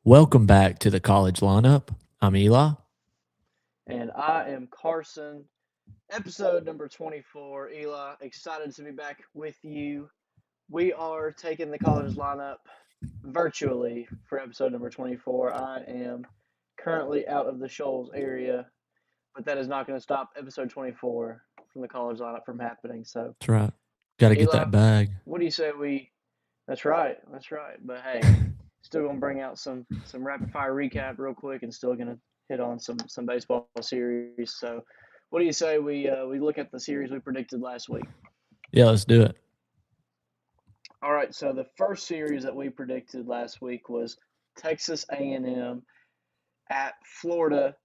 Welcome back to the college lineup. I'm Eli. And I am Carson. Episode number 24. Eli, excited to be back with you. We are taking the college lineup virtually for episode number 24. I am currently out of the Shoals area, but that is not going to stop episode 24 from the college lineup from happening. So, That's right. Got to get Eli, that bag. what do you say we? That's right. That's right. But hey, still gonna bring out some rapid fire recap real quick, and still gonna hit on some baseball series. So, what do you say we look at the series we predicted last week? Yeah, let's do it. All right. So the first series that we predicted last week was Texas A&M at Florida.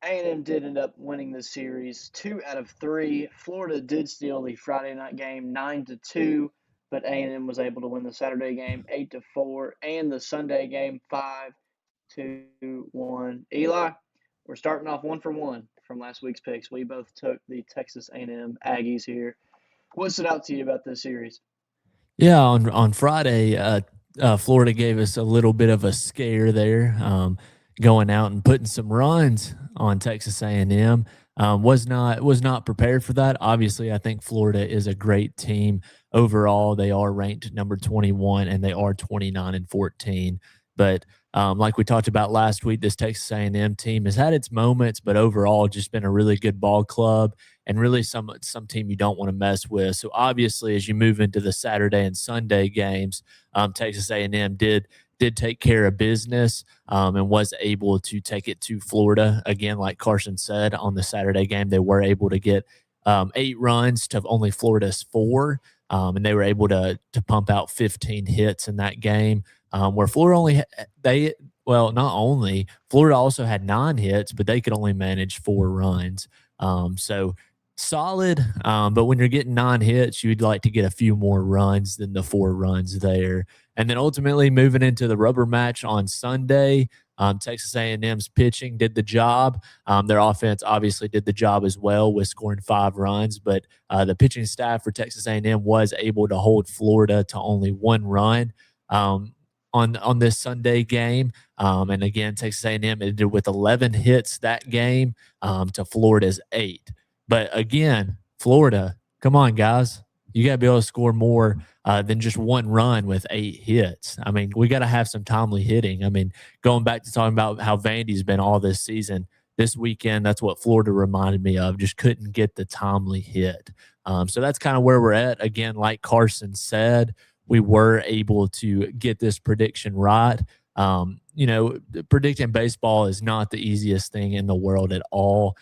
A&M did end up winning the series 2 out of 3. Florida did steal the Friday night game 9-2, but A&M was able to win the Saturday game 8-4 and the Sunday game 5-1. Eli, we're starting off 1 for 1 from last week's picks. We both took the Texas A&M Aggies here. What stood out to you about this series? Yeah, on Friday, Florida gave us a little bit of a scare there, going out and putting some runs on Texas A&M. Was not prepared for that. Obviously, I think Florida is a great team overall. They are ranked number 21 and they are 29-14. But like we talked about last week, this Texas A&M team has had its moments, but overall just been a really good ball club and really some team you don't want to mess with. So obviously, as you move into the Saturday and Sunday games, Texas A&M did take care of business, and was able to take it to Florida again. Like Carson said, on the Saturday game, they were able to get 8 runs to only Florida's 4. And they were able to pump out 15 hits in that game. Where Florida only they well, not only Florida also had 9 hits, but they could only manage 4 runs. So solid. But when you're getting 9 hits, you'd like to get a few more runs than the 4 runs there. And then ultimately moving into the rubber match on Sunday, Texas A&M's pitching did the job. Their offense obviously did the job as well with scoring 5 runs, but the pitching staff for Texas A&M was able to hold Florida to only 1 run. On this Sunday game, and again, Texas A&M ended with 11 hits that game, to Florida's 8. But again, Florida, come on, guys. You got to be able to score more than just 1 run with 8 hits. I mean, we got to have some timely hitting. I mean, going back to talking about how Vandy's been all this season, this weekend, that's what Florida reminded me of. Just couldn't get the timely hit. So that's kind of where we're at. Again, like Carson said, we were able to get this prediction right. Predicting baseball is not the easiest thing in the world at all.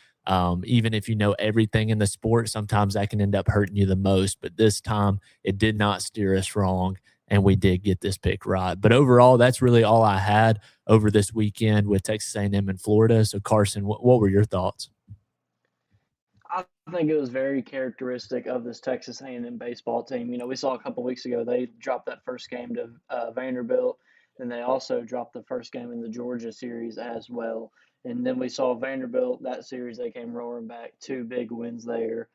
Even if you know everything in the sport, sometimes that can end up hurting you the most. But this time, it did not steer us wrong, and we did get this pick right. But overall, that's really all I had over this weekend with Texas A&M and Florida. So, Carson, what were your thoughts? I think it was very characteristic of this Texas A&M baseball team. You know, we saw a couple weeks ago they dropped that first game to Vanderbilt, and they also dropped the first game in the Georgia series as well. And then we saw Vanderbilt that series; they came roaring back, 2 big wins there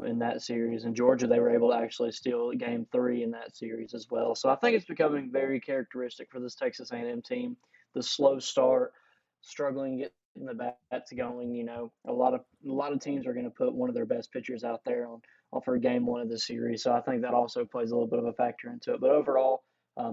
in that series. And Georgia, they were able to actually steal Game 3 in that series as well. So I think it's becoming very characteristic for this Texas A&M team. The slow start, struggling getting the bats going. You know, a lot of teams are going to put one of their best pitchers out there on for Game 1 of the series. So I think that also plays a little bit of a factor into it. But overall,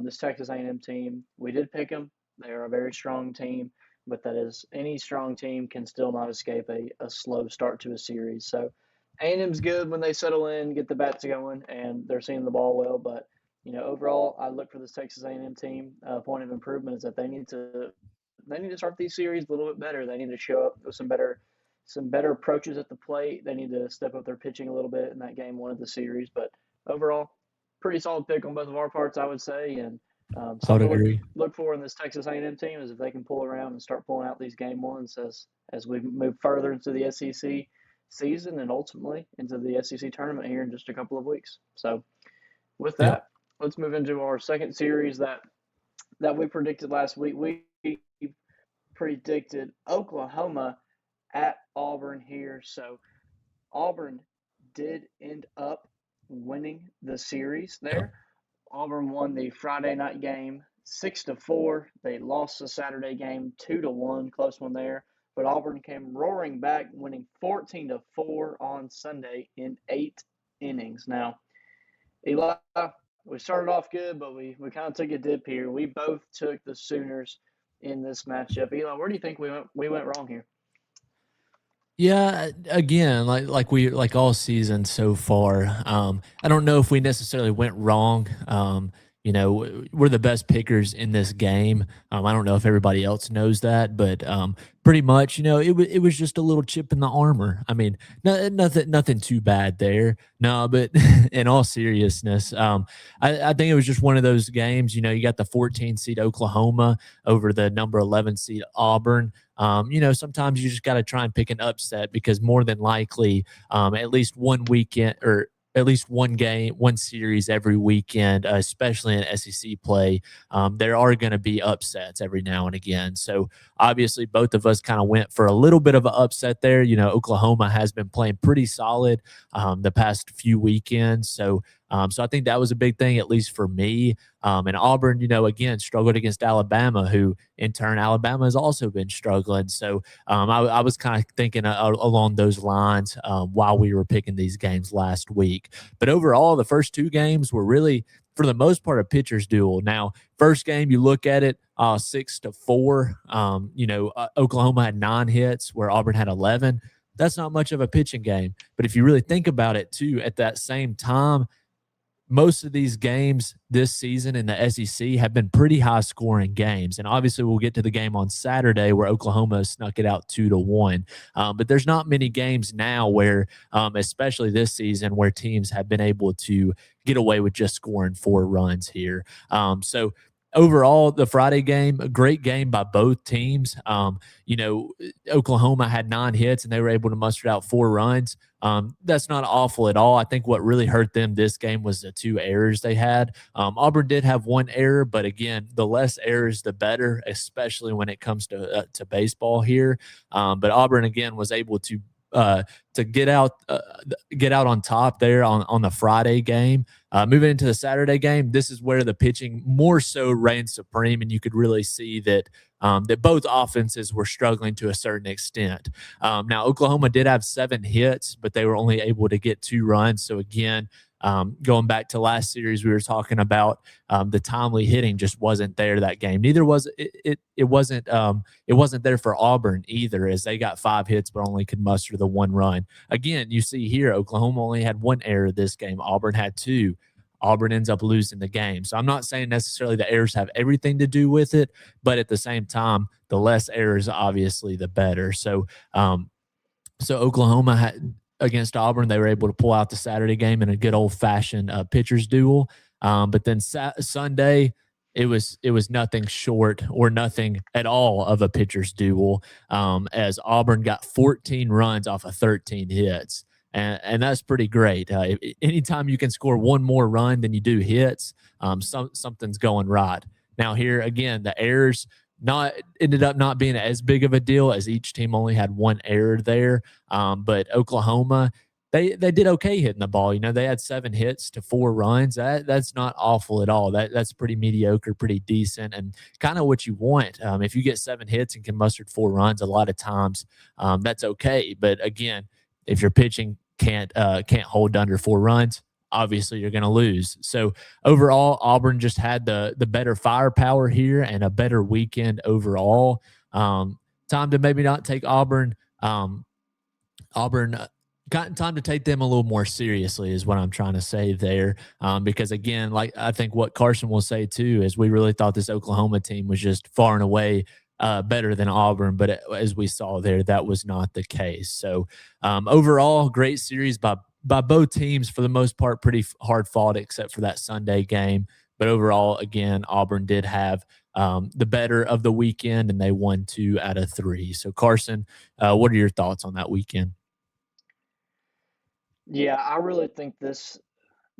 this Texas A&M team, we did pick them. They are a very strong team, but that is any strong team can still not escape a slow start to a series. So A&M's good when they settle in, get the bats going, and they're seeing the ball well. But overall, I look for this Texas A&M team. Point of improvement is that they need to start these series a little bit better. They need to show up with some better approaches at the plate. They need to step up their pitching a little bit in that Game 1 of the series. But overall, pretty solid pick on both of our parts, I would say. And I would something to agree. look for in this Texas A&M team is if they can pull around and start pulling out these Game 1s as we move further into the SEC season and ultimately into the SEC tournament here in just a couple of weeks. So with Yep. that, let's move into our second series that we predicted last week. We predicted Oklahoma at Auburn here. So Auburn did end up winning the series Yep. there. Auburn won the Friday night game 6-4. They lost the Saturday game 2-1, close one there. But Auburn came roaring back, winning 14-4 on Sunday in 8 innings. Now, Eli, we started off good, but we kind of took a dip here. We both took the Sooners in this matchup. Eli, where do you think we went wrong here? Yeah, again, like all season so far. I don't know if we necessarily went wrong. We're the best pickers in this game. I don't know if everybody else knows that, but pretty much, it was just a little chip in the armor. I mean, nothing too bad there. No, but in all seriousness, I think it was just one of those games. You got the 14 seed Oklahoma over the number 11 seed Auburn. Sometimes you just got to try and pick an upset because more than likely, at least one weekend or at least one game, one series every weekend, especially in SEC play, there are going to be upsets every now and again. So obviously, both of us kind of went for a little bit of an upset there. Oklahoma has been playing pretty solid the past few weekends. So I think that was a big thing, at least for me. And Auburn, again, struggled against Alabama, who in turn, Alabama has also been struggling. So I was kind of thinking along those lines while we were picking these games last week. But overall, the first two games were really, for the most part, a pitcher's duel. Now, first game, you look at it, 6-4. Oklahoma had 9 hits, where Auburn had 11. That's not much of a pitching game. But if you really think about it, too, at that same time, most of these games this season in the SEC have been pretty high scoring games. And obviously, we'll get to the game on Saturday where Oklahoma snuck it out 2-1. But there's not many games now where, especially this season, where teams have been able to get away with just scoring 4 runs here. So overall, the Friday game, a great game by both teams. Oklahoma had 9 hits and they were able to muster out 4 runs. That's not awful at all. I think what really hurt them this game was the 2 errors they had. Auburn did have 1 error, but again, the less errors, the better, especially when it comes to baseball here. But Auburn again was able to get out on top there on the Friday game. Moving into the Saturday game, this is where the pitching more so reigned supreme, and you could really see that that both offenses were struggling to a certain extent. Now, Oklahoma did have 7 hits, but they were only able to get 2 runs. So again, going back to last series, we were talking about the timely hitting just wasn't there that game. Neither was it. It wasn't there for Auburn either, as they got 5 hits but only could muster the 1 run. Again, you see here, Oklahoma only had 1 error this game. Auburn had 2. Auburn ends up losing the game. So I'm not saying necessarily the errors have everything to do with it, but at the same time, the less errors, obviously, the better. So Oklahoma had against Auburn, they were able to pull out the Saturday game in a good old fashioned pitchers duel. But then Sunday, it was nothing short or nothing at all of a pitchers duel, as Auburn got 14 runs off of 13 hits. And that's pretty great. Anytime you can score one more run than you do hits, something's going right. Now here again, the errors not ended up not being as big of a deal, as each team only had 1 error there. But Oklahoma, they did okay hitting the ball. They had 7 hits to 4 runs. That's not awful at all. That's pretty mediocre, pretty decent, and kind of what you want. If you get 7 hits and can muster 4 runs, a lot of times that's okay. But again, if your pitching can't hold under 4 runs, obviously you're going to lose. So overall, Auburn just had the better firepower here and a better weekend overall. Time to maybe not take Auburn. Auburn got time to take them a little more seriously is what I'm trying to say there. Because again, like I think what Carson will say too is we really thought this Oklahoma team was just far and away better than Auburn, but as we saw there, that was not the case. So overall, great series by both teams for the most part, pretty hard fought except for that Sunday game. But overall, again, Auburn did have the better of the weekend, and they won 2 out of 3. So Carson, what are your thoughts on that weekend? Yeah, I really think this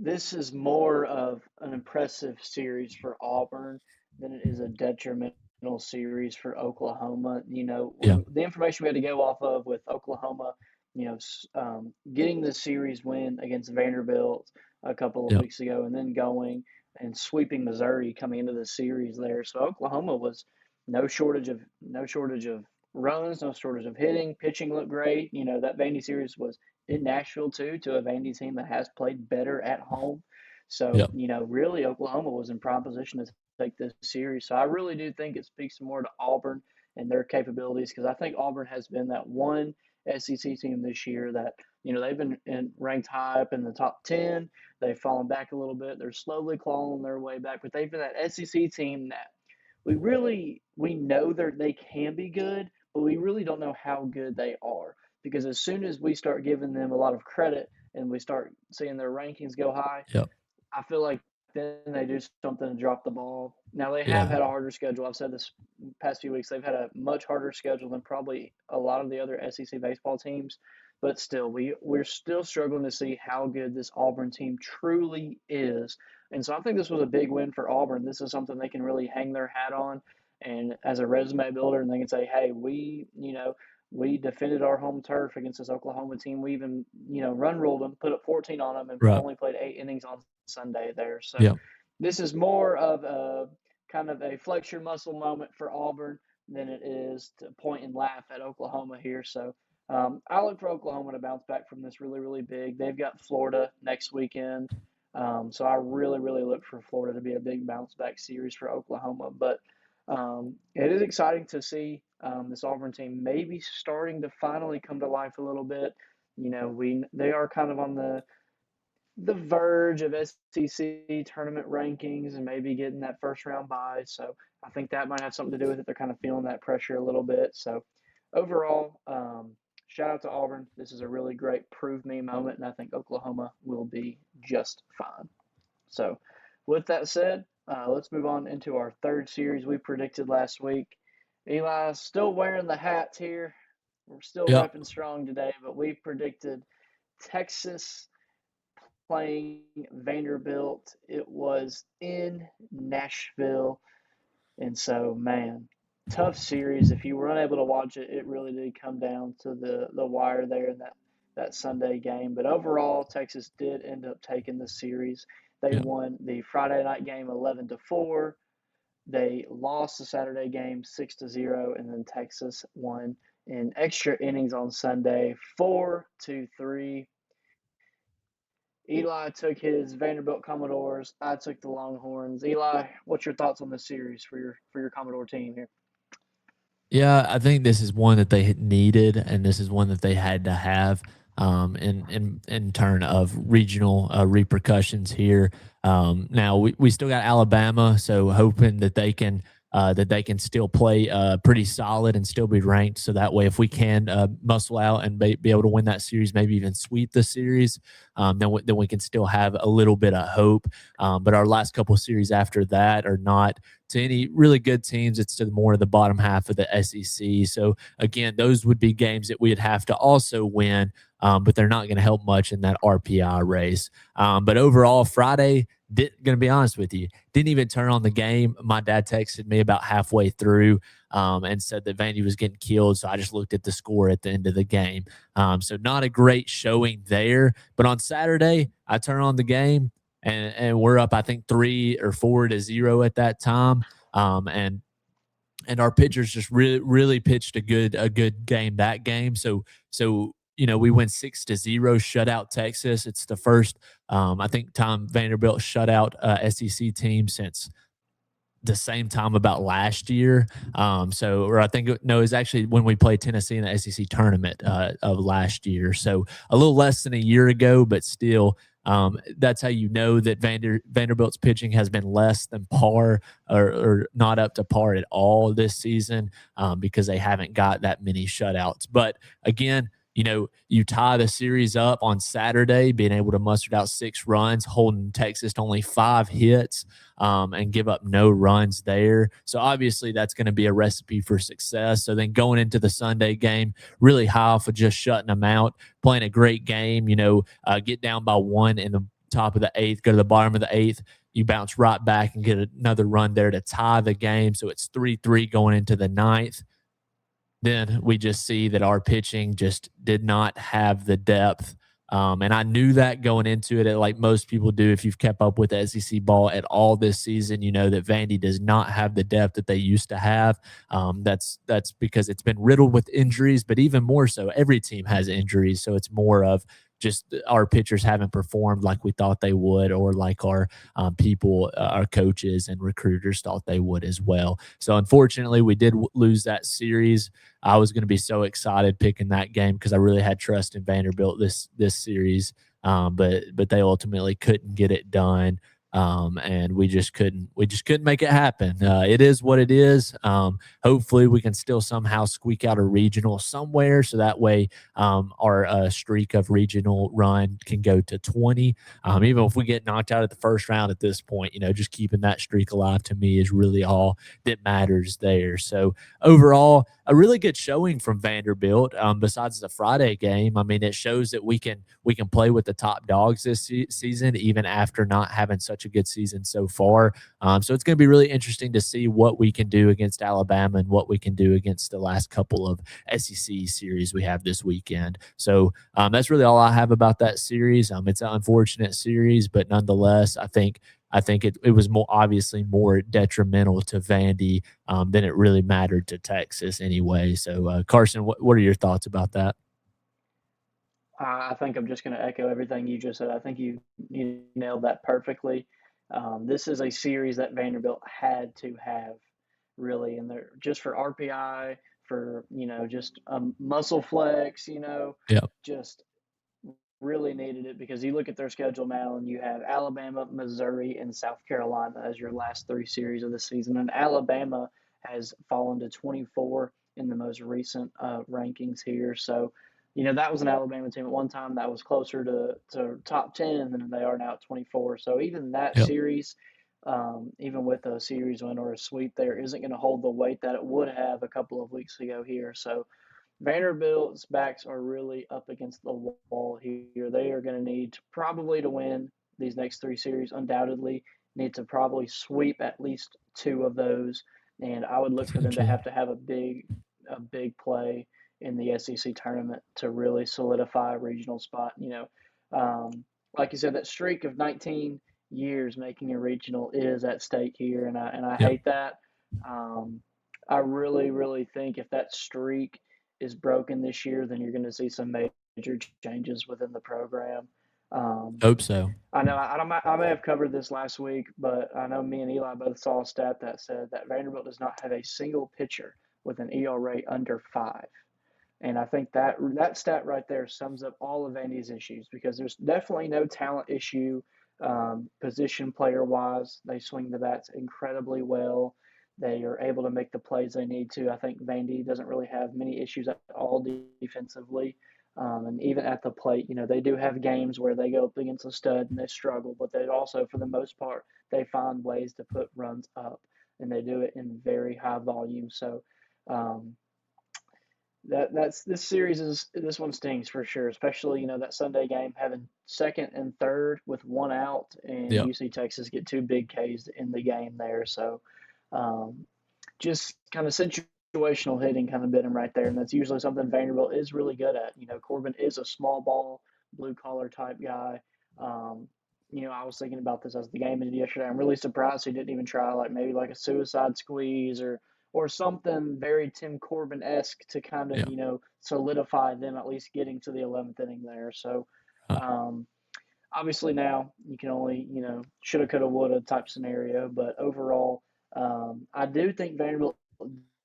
is more of an impressive series for Auburn than it is a detrimental series for Oklahoma. Yeah, The information we had to go off of with Oklahoma, getting the series win against Vanderbilt a couple of yeah, weeks ago, and then going and sweeping Missouri coming into the series there. So Oklahoma was no shortage of runs, no shortage of hitting. Pitching looked great. That Vandy series was in Nashville too, to a Vandy team that has played better at home. So, Yep. really Oklahoma was in prime position to take this series. So I really do think it speaks more to Auburn and their capabilities, because I think Auburn has been that one SEC team this year that, they've been ranked high up in the top 10. They've fallen back a little bit. They're slowly clawing their way back, but they've been that SEC team that we know they can be good, but we really don't know how good they are, because as soon as we start giving them a lot of credit and we start seeing their rankings go high, Yep. I feel like then they do something to drop the ball. Now they have Yeah. had a harder schedule. I've said this past few weeks. They've had a much harder schedule than probably a lot of the other SEC baseball teams, but still, we're still struggling to see how good this Auburn team truly is. And so I think this was a big win for Auburn. This is something they can really hang their hat on, and as a resume builder, and they can say, "Hey, we defended our home turf against this Oklahoma team. We even, run ruled them, put up 14 on them, and Right. only played 8 innings on Sunday there." So Yep. this is more of a kind of a flex your muscle moment for Auburn than it is to point and laugh at Oklahoma here. So I look for Oklahoma to bounce back from this really, really big. They've got Florida next weekend. So I really, really look for Florida to be a big bounce back series for Oklahoma. But it is exciting to see this Auburn team maybe starting to finally come to life a little bit. They are kind of on the verge of SEC tournament rankings and maybe getting that first round bye. So I think that might have something to do with it. They're kind of feeling that pressure a little bit. So overall, shout out to Auburn. This is a really great prove me moment, and I think Oklahoma will be just fine. So with that said, let's move on into our third series we predicted last week. Eli, still wearing the hat here. We're still Yep. repping strong today, but we predicted Texas playing Vanderbilt. It was in Nashville. And so, man, tough series. If you were unable to watch it, it really did come down to the wire there in that Sunday game. But overall, Texas did end up taking the series. They Yep. won the Friday night game 11-4. They lost the Saturday game 6-0, and then Texas won in extra innings on Sunday 4-3. Eli took his Vanderbilt Commodores. I took the Longhorns. Eli, what's your thoughts on this series for your Commodore team here? Yeah, I think this is one that they had needed, and this is one that they had to have in turn of regional repercussions here. Now we still got Alabama, so hoping that they can still play pretty solid and still be ranked. So that way, if we can muscle out and be able to win that series, maybe even sweep the series, then we can still have a little bit of hope. But our last couple of series after that are not to any really good teams. It's to more of the bottom half of the SEC. So again, those would be games that we'd have to also win, but they're not going to help much in that RPI race. But overall, Friday, going to be honest with you, didn't even turn on the game. My dad texted me about halfway through and said that Vandy was getting killed. So I just looked at the score at the end of the game. So not a great showing there. But on Saturday, I turn on the game and we're up, I think 3 or 4-0 at that time. And our pitchers just really pitched a good game that game. So we win 6-0, shut out Texas. It's the first I think time Vanderbilt shut out SEC team since the same time about last year. Or I think no, it was actually when we played Tennessee in the SEC tournament of last year. So a little less than a year ago, but still. That's how you know that Vanderbilt's pitching has been less than par or not up to par at all this season because they haven't got that many shutouts. But again, you tie the series up on Saturday, being able to muster out 6 runs, holding Texas to only 5 hits and give up no runs there. So obviously that's going to be a recipe for success. So then going into the Sunday game, really high off of just shutting them out, playing a great game, get down by 1 in the top of the 8th, go to the bottom of the 8th. You bounce right back and get another run there to tie the game. So it's 3-3 going into the 9th. Then we just see that our pitching just did not have the depth And I knew that going into it, like most people do. If you've kept up with SEC ball at all this season, you know that Vandy does not have the depth that they used to have. That's because it's been riddled with injuries, but even more so, every team has injuries. So it's more of just our pitchers haven't performed like we thought they would, or like our coaches and recruiters thought they would as well. So unfortunately, we did lose that series. I was going to be so excited picking that game because I really had trust in Vanderbilt this series, but they ultimately couldn't get it done. And we just couldn't make it happen. It is what it is. Hopefully we can still somehow squeak out a regional somewhere, so that way our streak of regional run can go to 20. Even if we get knocked out at the first round at this point, just keeping that streak alive to me is really all that matters there. So overall, a really good showing from Vanderbilt. Besides the Friday game, I mean, it shows that we can play with the top dogs this season, even after not having such a good season so far. So it's going to be really interesting to see what we can do against Alabama and what we can do against the last couple of SEC series we have this weekend. So that's really all I have about that series. It's an unfortunate series, but nonetheless, I think it was more obviously more detrimental to Vandy than it really mattered to Texas anyway. So Carson, what are your thoughts about that? I think I'm just going to echo everything you just said. I think you nailed that perfectly. This is a series that Vanderbilt had to have, really, and they're just for RPI, for just muscle flex, Yeah. just really needed it because you look at their schedule now and you have Alabama, Missouri, and South Carolina as your last three series of the season. And Alabama has fallen to 24 in the most recent rankings here. So, that was an Alabama team at one time that was closer to top 10 than they are now at 24. So even that Yeah. series, even with a series win or a sweep there, isn't going to hold the weight that it would have a couple of weeks ago here. So Vanderbilt's backs are really up against the wall here. They are going to need probably to win these next three series, undoubtedly. Need to probably sweep at least two of those, and I would look for them Gotcha. to have a big play in the SEC tournament to really solidify a regional spot. Like you said, that streak of 19 years making a regional is at stake here, and I Yep. hate that. Um, I really, really think if that streak is broken this year, then you're going to see some major changes within the program. Um, Hope so. I know I may have covered this last week, but I know me and Eli both saw a stat that said that Vanderbilt does not have a single pitcher with an ERA under 5. And I think that stat right there sums up all of Vandy's issues because there's definitely no talent issue, position player wise. They swing the bats incredibly well. They are able to make the plays they need to. I think Vandy doesn't really have many issues at all defensively. And even at the plate, they do have games where they go up against a stud and they struggle, but they also, for the most part, they find ways to put runs up, and they do it in very high volume. So, um, that's this one stings for sure, especially that Sunday game having second and third with one out, and Yep. UC Texas get two big Ks in the game there. So um, just kind of situational hitting kind of bit him right there, and that's usually something Vanderbilt is really good at. Corbin is a small ball, blue collar type guy. Um, I was thinking about this as the game ended yesterday. I'm really surprised he didn't even try like maybe like a suicide squeeze or something very Tim Corbin esque to kind of Yeah. solidify them at least getting to the 11th inning there. So Uh, um, obviously now you can only shoulda coulda woulda type scenario, but overall I do think Vanderbilt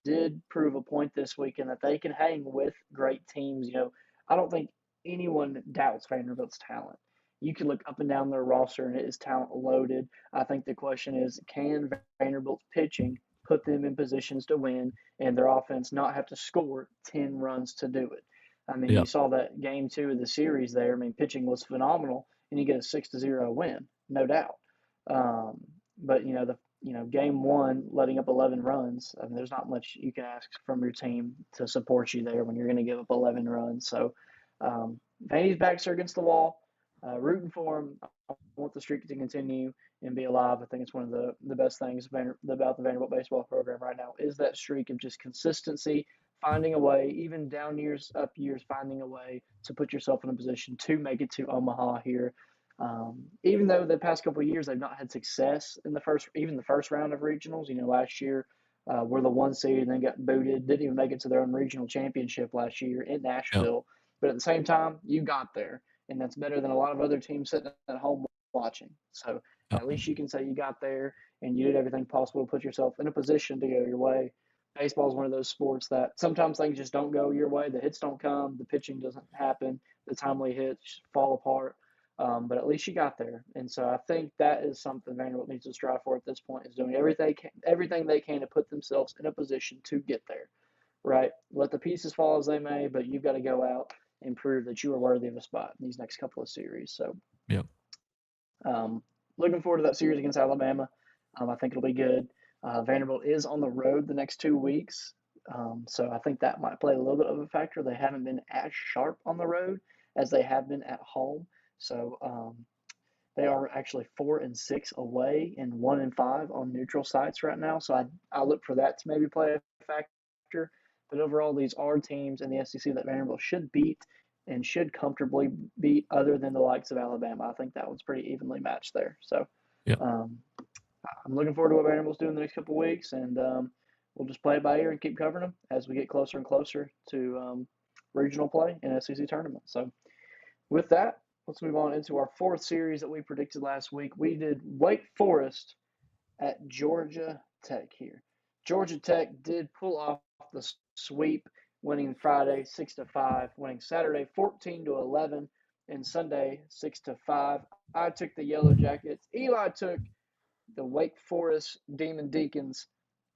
did prove a point this weekend that they can hang with great teams. I don't think anyone doubts Vanderbilt's talent. You can look up and down their roster and it is talent loaded. I think the question is, can Vanderbilt's pitching put them in positions to win and their offense not have to score 10 runs to do it? I mean, you yep. saw that game two of the series there. I mean, pitching was phenomenal, and you get a 6-0 win, no doubt. Um, but the game one, letting up 11 runs. I mean, there's not much you can ask from your team to support you there when you're going to give up 11 runs. So, Vandy's backs are against the wall. Rooting for them. I want the streak to continue and be alive. I think it's one of the best things about the Vanderbilt baseball program right now is that streak of just consistency, finding a way, even down years, up years, finding a way to put yourself in a position to make it to Omaha here. Even though the past couple of years they've not had success in even the first round of regionals. Last year we're the 1 seed and then got booted. Didn't even make it to their own regional championship last year in Yep. Nashville. But at the same time, you got there, and that's better than a lot of other teams sitting at home watching. So Yep. at least you can say you got there and you did everything possible to put yourself in a position to go your way. Baseball is one of those sports that sometimes things just don't go your way. The hits don't come, the pitching doesn't happen, the timely hits fall apart. But at least you got there, and so I think that is something Vanderbilt needs to strive for at this point: is doing everything they can to put themselves in a position to get there. Right? Let the pieces fall as they may, but you've got to go out and prove that you are worthy of a spot in these next couple of series. So, Yep. um, looking forward to that series against Alabama. I think it'll be good. Vanderbilt is on the road the next 2 weeks, so I think that might play a little bit of a factor. They haven't been as sharp on the road as they have been at home, so they are actually 4-6 away and 1-5 on neutral sites right now. So I look for that to maybe play a factor. But overall, these are teams in the SEC that Vanderbilt should beat and should comfortably beat, other than the likes of Alabama. I think that one's pretty evenly matched there. So Yep. um, I'm looking forward to what Vanderbilt's doing the next couple of weeks, and we'll just play it by ear and keep covering them as we get closer and closer to regional play and SEC tournament. So with that, let's move on into our fourth series that we predicted last week. We did Wake Forest at Georgia Tech here. Georgia Tech did pull off the sweep, winning Friday 6-5, winning Saturday 14-11, and Sunday 6-5. I took the Yellow Jackets. Eli took the Wake Forest Demon Deacons.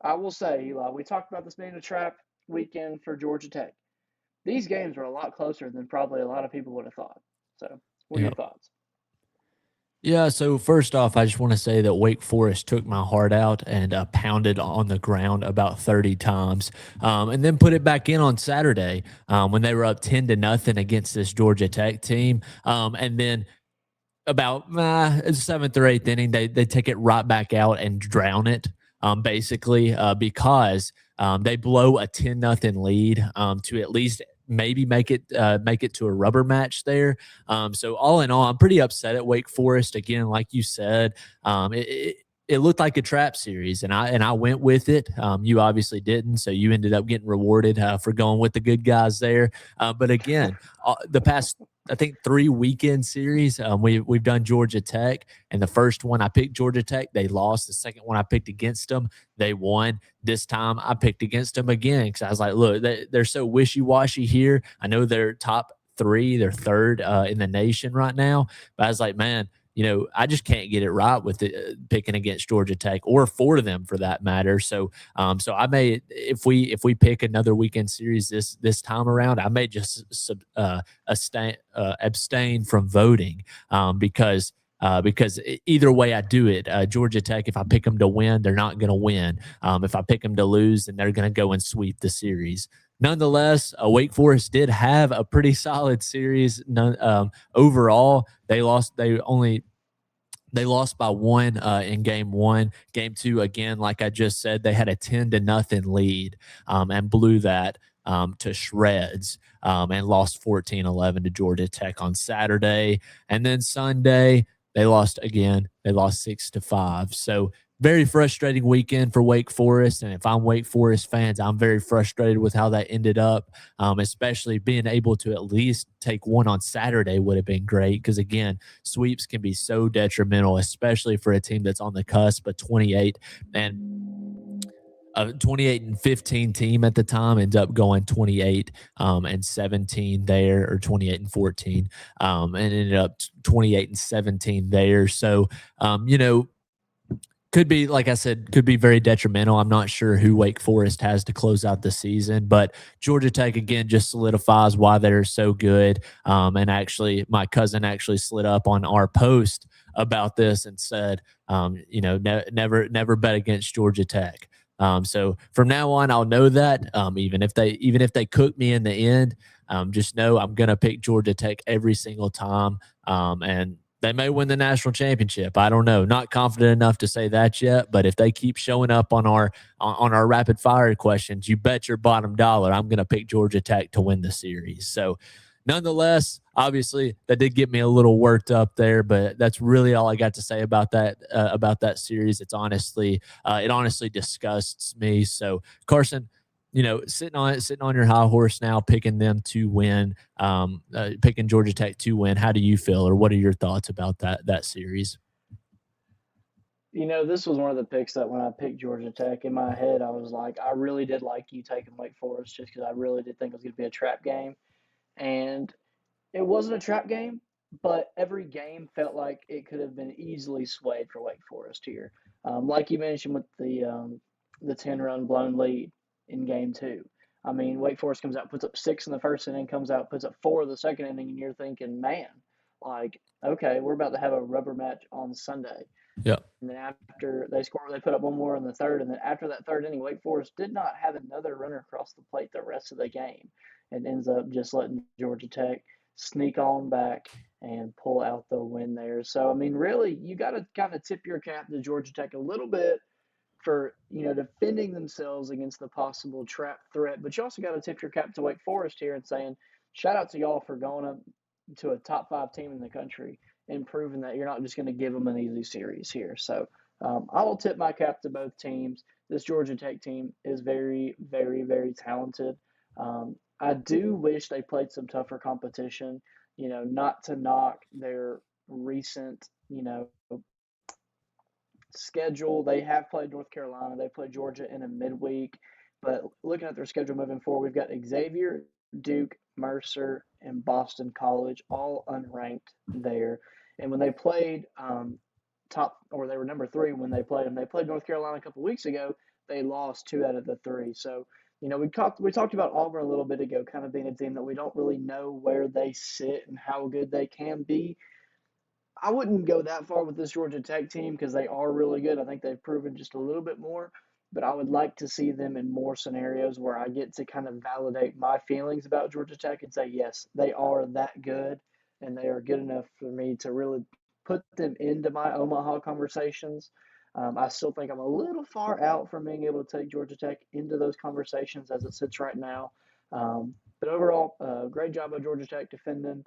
I will say, Eli, we talked about this being a trap weekend for Georgia Tech. These games were a lot closer than probably a lot of people would have thought. So, what are your Yep. thoughts? Yeah, so first off, I just want to say that Wake Forest took my heart out and pounded on the ground about 30 times, and then put it back in on Saturday when they were up 10-0 against this Georgia Tech team. And then about seventh or eighth inning, they take it right back out and drown it, basically, because they blow a 10-0 lead to at least maybe make it to a rubber match there. So all in all, I'm pretty upset at Wake Forest. Again, like you said, it looked like a trap series, and I went with it. You obviously didn't, so you ended up getting rewarded for going with the good guys there. But again, the past, I think, 3 weekend series, we've done Georgia Tech, and the first one I picked Georgia Tech, they lost. The second one I picked against them, they won. This time I picked against them again because I was like, look, they're so wishy-washy here. I know they're top three, they're third in the nation right now, but I was like, man, I just can't get it right with picking against Georgia Tech or for them for that matter. So, so I may, if we pick another weekend series this time around, I may just abstain from voting because either way I do it, Georgia Tech, if I pick them to win, they're not going to win. If I pick them to lose, then they're going to go and sweep the series. Nonetheless, Wake Forest did have a pretty solid series. Overall, they lost. They lost by one in game one. Game two, again, like I just said, they had a 10-0 lead and blew that to shreds and lost 14-11 to Georgia Tech on Saturday. And then Sunday, they lost again. They lost 6-5. So very frustrating weekend for Wake Forest. And if I'm Wake Forest fans, I'm very frustrated with how that ended up, especially being able to at least take one on Saturday would have been great. Because again, sweeps can be so detrimental, especially for a team that's on the cusp of 28 and a 28-15 team at the time ends up going 28-17 there, or 28-14, and ended up 28-17 there. So, could be, like I said, could be very detrimental. I'm not sure who Wake Forest has to close out the season, but Georgia Tech, again, just solidifies why they're so good. And actually, my cousin actually slid up on our post about this and said, never bet against Georgia Tech. So from now on, I'll know that even if they cook me in the end, just know I'm gonna pick Georgia Tech every single time. And They may win the national championship. I don't know. Not confident enough to say that yet, but if they keep showing up on our rapid fire questions, you bet your bottom dollar I'm going to pick Georgia Tech to win the series. So, nonetheless, obviously that did get me a little worked up there, but that's really all I got to say about that series. It honestly disgusts me. So, Carson, sitting on your high horse now, picking them to win, picking Georgia Tech to win. How do you feel, or what are your thoughts about that series? This was one of the picks that when I picked Georgia Tech, in my head, I was like, I really did like you taking Wake Forest just because I really did think it was going to be a trap game. And it wasn't a trap game, but every game felt like it could have been easily swayed for Wake Forest here. Like you mentioned with the 10-run blown lead in game two. I mean, Wake Forest comes out, puts up 6 in the first inning, comes out, puts up 4 in the second inning, and you're thinking, man, like, okay, we're about to have a rubber match on Sunday. Yeah. And then after they score, they put up one more in the third. And then after that third inning, Wake Forest did not have another runner across the plate the rest of the game, and ends up just letting Georgia Tech sneak on back and pull out the win there. So, I mean, really, you got to kind of tip your cap to Georgia Tech a little bit for defending themselves against the possible trap threat, but you also got to tip your cap to Wake Forest here and saying shout out to y'all for going up to a top 5 team in the country and proving that you're not just going to give them an easy series here. So I will tip my cap to both teams. This Georgia Tech team is very, very, very talented. I do wish they played some tougher competition. Not to knock their recent, schedule. They have played North Carolina. They played Georgia in a midweek. But looking at their schedule moving forward, we've got Xavier, Duke, Mercer, and Boston College, all unranked there. And when they played they were number 3 when they played them. They played North Carolina a couple weeks ago. They lost 2 out of the 3. So, we talked about Auburn a little bit ago, kind of being a team that we don't really know where they sit and how good they can be. I wouldn't go that far with this Georgia Tech team because they are really good. I think they've proven just a little bit more, but I would like to see them in more scenarios where I get to kind of validate my feelings about Georgia Tech and say, yes, they are that good and they are good enough for me to really put them into my Omaha conversations. I still think I'm a little far out from being able to take Georgia Tech into those conversations as it sits right now. But overall, great job by Georgia Tech defending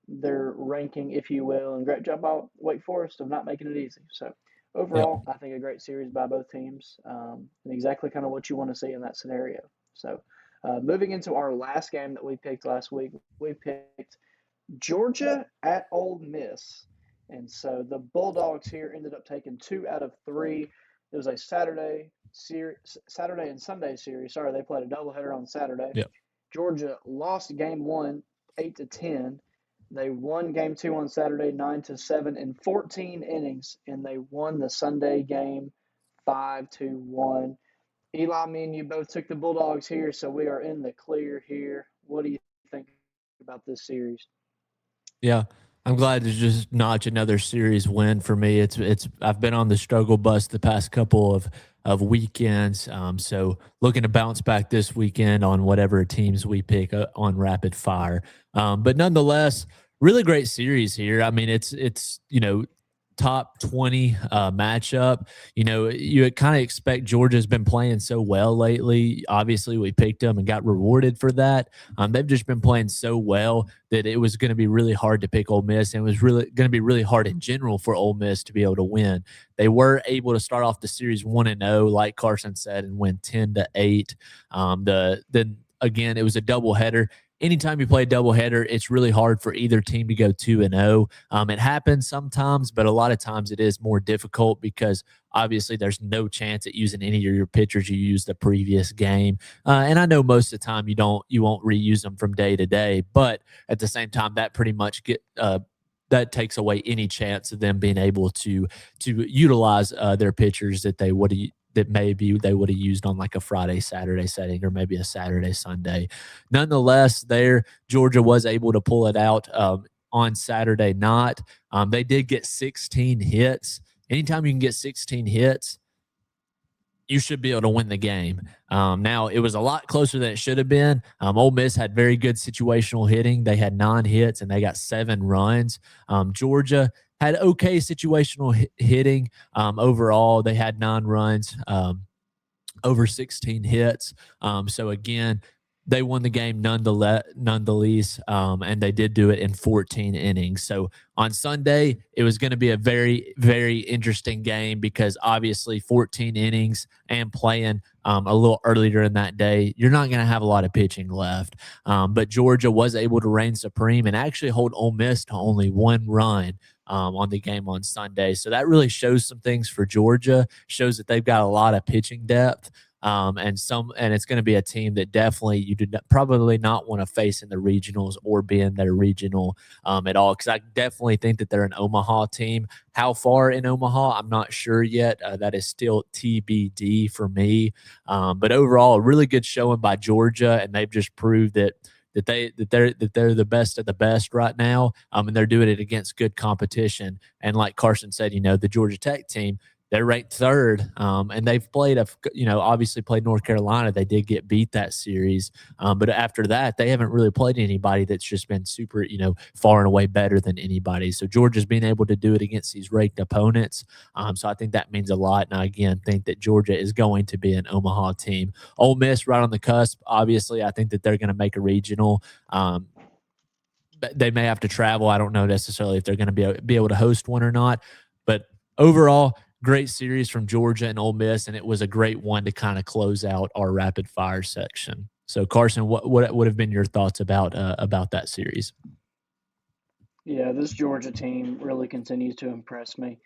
their ranking, if you will, and great job by Wake Forest of not making it easy. So Yep. overall, I think a great series by both teams, and exactly kind of what you want to see in that scenario. So moving into our last game that we picked last week, we picked Georgia at Ole Miss. And so the Bulldogs here ended up taking 2 out of 3. It was a Saturday and Sunday series. Sorry, they played a doubleheader on Saturday. Yep. Georgia lost game 1 8-10. They won game 2 on Saturday 9-7 in 14 innings, and they won the Sunday game 5-1. Eli, me and you both took the Bulldogs here, so we are in the clear here. What do you think about this series? Yeah, I'm glad to just notch another series win for me. It's I've been on the struggle bus the past couple of weekends, so looking to bounce back this weekend on whatever teams we pick on rapid fire. But nonetheless, really great series here. I mean, it's top 20 matchup. You kind of expect Georgia's been playing so well lately. Obviously, we picked them and got rewarded for that. They've just been playing so well that it was going to be really hard to pick Ole Miss, and it was really going to be really hard in general for Ole Miss to be able to win. They were able to start off the series 1-0, like Carson said, and win 10-8. Then again, it was a doubleheader. Anytime you play a doubleheader, it's really hard for either team to go 2-0. It happens sometimes, but a lot of times it is more difficult because obviously there's no chance at using any of your pitchers you used the previous game. And I know most of the time you won't reuse them from day to day, but at the same time, that pretty much that takes away any chance of them being able to utilize their pitchers that maybe they would have used on like a Friday, Saturday setting, or maybe a Saturday, Sunday. Nonetheless, there Georgia was able to pull it out on Saturday night. They did get 16 hits. Anytime you can get 16 hits, you should be able to win the game. Now, it was a lot closer than it should have been. Ole Miss had very good situational hitting. They had 9 hits and they got 7 runs. Georgia had okay situational hitting. Overall, they had 9 runs. Over 16 hits. So again, they won the game nonetheless, and they did do it in 14 innings. So on Sunday, it was going to be a very, very interesting game because obviously 14 innings and playing a little earlier in that day, you're not going to have a lot of pitching left. But Georgia was able to reign supreme and actually hold Ole Miss to only 1 run on the game on Sunday. So that really shows some things for Georgia, shows that they've got a lot of pitching depth. And it's going to be a team that definitely you do probably not want to face in the regionals or be in their regional at all. Because I definitely think that they're an Omaha team. How far in Omaha, I'm not sure yet. That is still TBD for me. But overall, a really good showing by Georgia, and they've just proved that they're the best of the best right now, and they're doing it against good competition. And like Carson said, the Georgia Tech team, they're ranked third, and they've played obviously played North Carolina. They did get beat that series, but after that, they haven't really played anybody that's just been super, far and away better than anybody. So Georgia's being able to do it against these ranked opponents. So I think that means a lot. And I again think that Georgia is going to be an Omaha team. Ole Miss right on the cusp. Obviously, I think that they're going to make a regional. They may have to travel. I don't know necessarily if they're going to be able to host one or not. But overall, great series from Georgia and Ole Miss, and it was a great one to kind of close out our rapid fire section. So, Carson, what would have been your thoughts about that series? Yeah, this Georgia team really continues to impress me.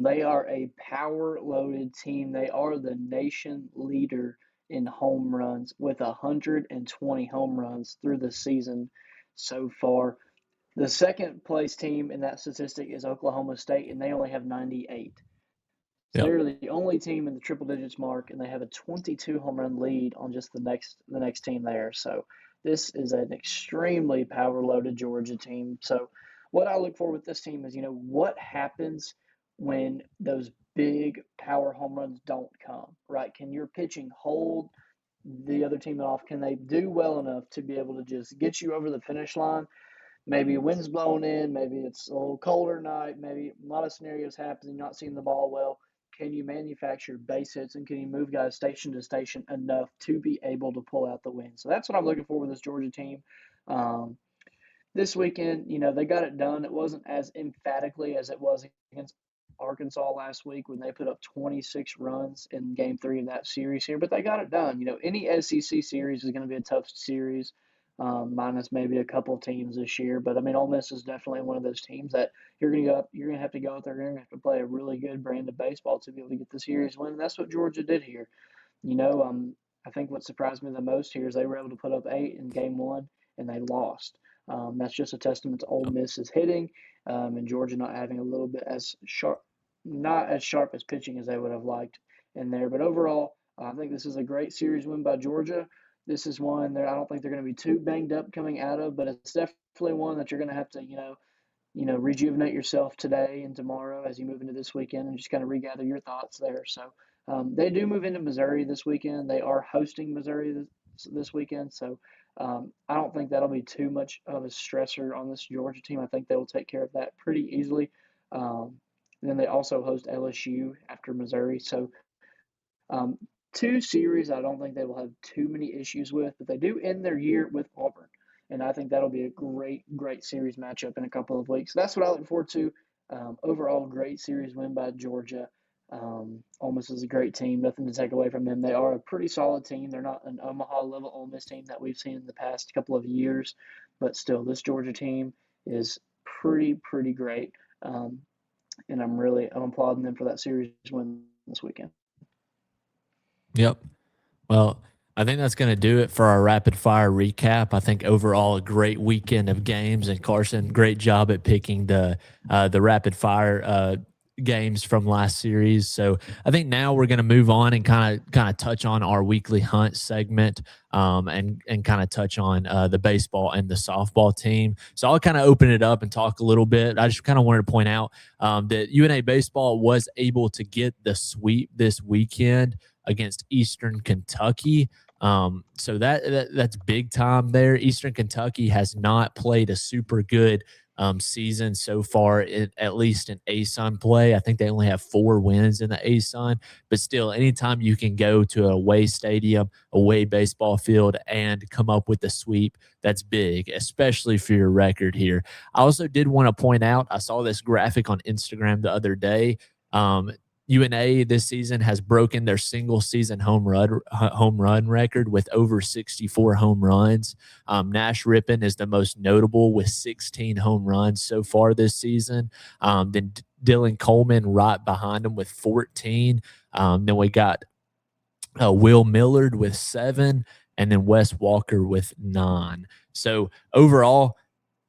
They are a power loaded team. They are the nation leader in home runs with 120 home runs through the season so far. The second place team in that statistic is Oklahoma State, and they only have 98. So Yep. they're the only team in the triple digits mark, and they have a 22 home run lead on just the next team there. So this is an extremely power loaded Georgia team. So what I look for with this team is, what happens when those big power home runs don't come, right? Can your pitching hold the other team off? Can they do well enough to be able to just get you over the finish line? Maybe a wind's blowing in, maybe it's a little colder night, maybe a lot of scenarios happen, you're not seeing the ball well. Can you manufacture base hits and can you move guys station to station enough to be able to pull out the win? So that's what I'm looking for with this Georgia team. Um, this weekend, they got it done. It wasn't as emphatically as it was against Arkansas last week when they put up 26 runs in game 3 of that series here, but they got it done. Any SEC series is going to be a tough series, minus maybe a couple teams this year. But I mean, Ole Miss is definitely one of those teams that you're going to go up, you're going to have to go out there, you're going to have to play a really good brand of baseball to be able to get the series win. And that's what Georgia did here. I think what surprised me the most here is they were able to put up 8 in game 1 and they lost. That's just a testament to Ole Miss's hitting, and Georgia not having a little bit as sharp, not as sharp as pitching as they would have liked in there. But overall, I think this is a great series win by Georgia. This is one that I don't think they're going to be too banged up coming out of, but it's definitely one that you're going to have to, rejuvenate yourself today and tomorrow as you move into this weekend and just kind of regather your thoughts there. So they do move into Missouri this weekend. They are hosting Missouri this weekend. So I don't think that'll be too much of a stressor on this Georgia team. I think they will take care of that pretty easily. And then they also host LSU after Missouri. So um, 2 series I don't think they will have too many issues with, but they do end their year with Auburn. And I think that'll be a great, great series matchup in a couple of weeks. So that's what I look forward to. Overall, great series win by Georgia. Ole Miss is a great team. Nothing to take away from them. They are a pretty solid team. They're not an Omaha level Ole Miss team that we've seen in the past couple of years, but still, this Georgia team is pretty, pretty great. And I'm applauding them for that series win this weekend. Yep. Well, I think that's going to do it for our rapid fire recap. I think overall a great weekend of games, and Carson, great job at picking the rapid fire games from last series. So I think now we're going to move on and kind of touch on our weekly hunt segment, and kind of touch on the baseball and the softball team. So I'll kind of open it up and talk a little bit. I just kind of wanted to point out that UNA baseball was able to get the sweep this weekend against Eastern Kentucky. So that's big time there. Eastern Kentucky has not played a super good season so far, at least in ASUN play. I think they only have 4 wins in the ASUN, but still, anytime you can go to a away stadium, away baseball field, and come up with a sweep, that's big, especially for your record here. I also did want to point out, I saw this graphic on Instagram the other day. Um, UNA this season has broken their single season home run record with over 64 home runs. Nash Rippon is the most notable with 16 home runs so far this season. Then Dylan Coleman right behind him with 14. Then we got Will Millard with 7, and then Wes Walker with 9. So overall,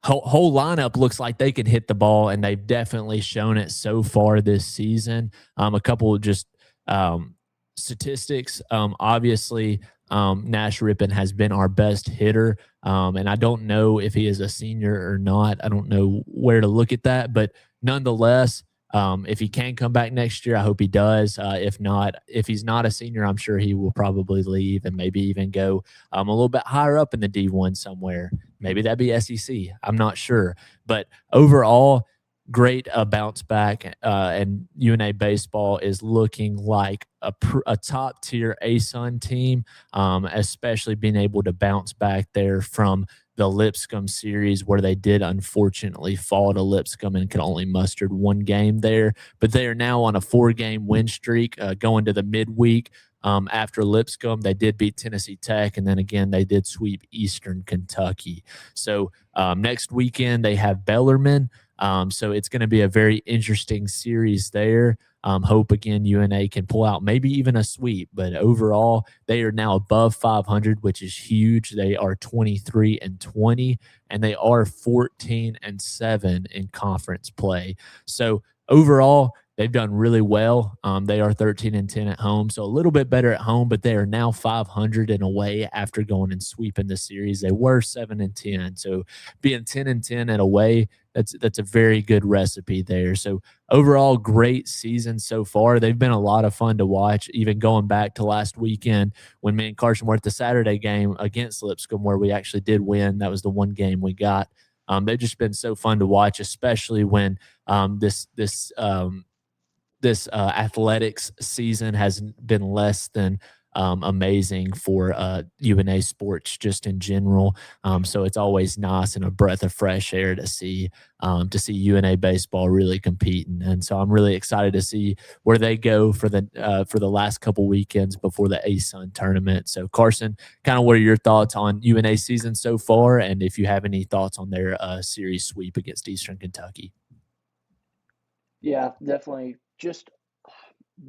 whole lineup looks like they can hit the ball, and they've definitely shown it so far this season. A couple of just um, statistics. Obviously, Nash Rippon has been our best hitter, and I don't know if he is a senior or not. I don't know where to look at that, but nonetheless, if he can come back next year, I hope he does. If not, if he's not a senior, I'm sure he will probably leave and maybe even go a little bit higher up in the D1 somewhere. Maybe that'd be SEC. I'm not sure. But overall, great bounce back. And UNA baseball is looking like a top tier ASUN team, especially being able to bounce back there from the Lipscomb series, where they did unfortunately fall to Lipscomb and could only mustered 1 game there. But they are now on a 4-game win streak going to the midweek. After Lipscomb, they did beat Tennessee Tech, and then again they did sweep Eastern Kentucky. So next weekend they have Bellarmine. So it's going to be a very interesting series there. Hope again UNA can pull out maybe even a sweep, but overall they are now above 500, which is huge. They are 23-20, and they are 14-7 in conference play. So overall, they've done really well. They are 13-10 at home, so a little bit better at home, but they are now 500 and away after going and sweeping the series. They were 7-10, so being 10-10 at away, that's a very good recipe there. So overall, great season so far. They've been a lot of fun to watch, even going back to last weekend when me and Carson were at the Saturday game against Lipscomb, where we actually did win. That was the 1 game we got. They've just been so fun to watch, especially when this athletics season has been less than amazing for UNA sports just in general. So it's always nice and a breath of fresh air to see UNA baseball really competing. And so I'm really excited to see where they go for the last couple weekends before the ASUN tournament. So Carson, kind of what are your thoughts on UNA season so far, and if you have any thoughts on their series sweep against Eastern Kentucky? Yeah, definitely. Just